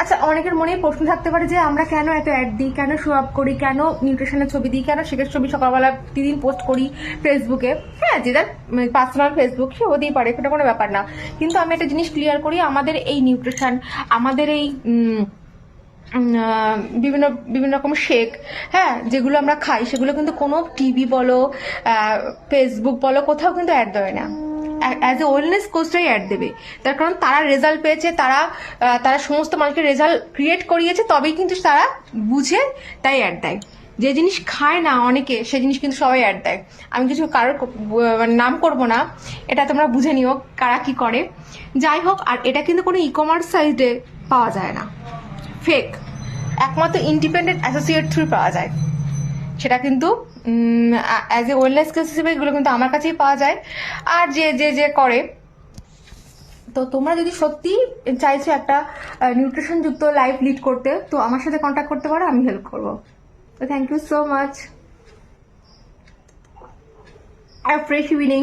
আচ্ছা, অনেকের মনে প্রশ্ন থাকতে পারে যে আমরা কেন এত অ্যাড দিই, কেন শো আপ করি, কেন নিউট্রিশনের ছবি দিই, কেন শেখের ছবি সকালবেলা প্রতিদিন পোস্ট করি ফেসবুকে। হ্যাঁ, যে যার পার্সোনাল ফেসবুক, সে হতেই পারে, সেটা কোনো ব্যাপার না। কিন্তু আমি একটা জিনিস ক্লিয়ার করি, আমাদের এই নিউট্রিশন, আমাদের এই বিভিন্ন বিভিন্ন রকম শেক, হ্যাঁ, যেগুলো আমরা খাই, সেগুলো কিন্তু কোনো টিভি বলো, ফেসবুক বলো, কোথাও কিন্তু অ্যাড দেয় না। অ্যাজ এ ওয়েলনেস কোচটাই অ্যাড দেবে। তার কারণ তারা রেজাল্ট পেয়েছে, তারা সমস্ত মানুষকে রেজাল্ট ক্রিয়েট করিয়েছে, তবেই কিন্তু তারা বুঝে তাই অ্যাড দেয়। যে জিনিস খায় না অনেকে, সে জিনিস কিন্তু সবাই অ্যাড দেয়। আমি কিছু কারোর নাম করব না, এটা তোমরা বুঝে নিও কারা কি করে। যাই হোক, আর এটা কিন্তু কোনো ই কমার্স সাইটে পাওয়া যায় না, ফেক। একমাত্র ইন্ডিপেন্ডেন্ট অ্যাসোসিয়েট থ্রু পাওয়া যায়। সেটা কিন্তু অ্যাজ এ ওয়েলনেস কোচ হিসেবে এগুলো কিন্তু আমার কাছেই পাওয়া যায়। আর যে যে যে করে, তো তোমরা যদি সত্যি চাইছো একটা নিউট্রিশন যুক্ত লাইফ লিড করতে, তো আমার সাথে কন্ট্যাক্ট করতে পারো, আমি হেল্প করবো। তো থ্যাংক ইউ সো মাচ। আর ফ্রেশ ইভিনিং।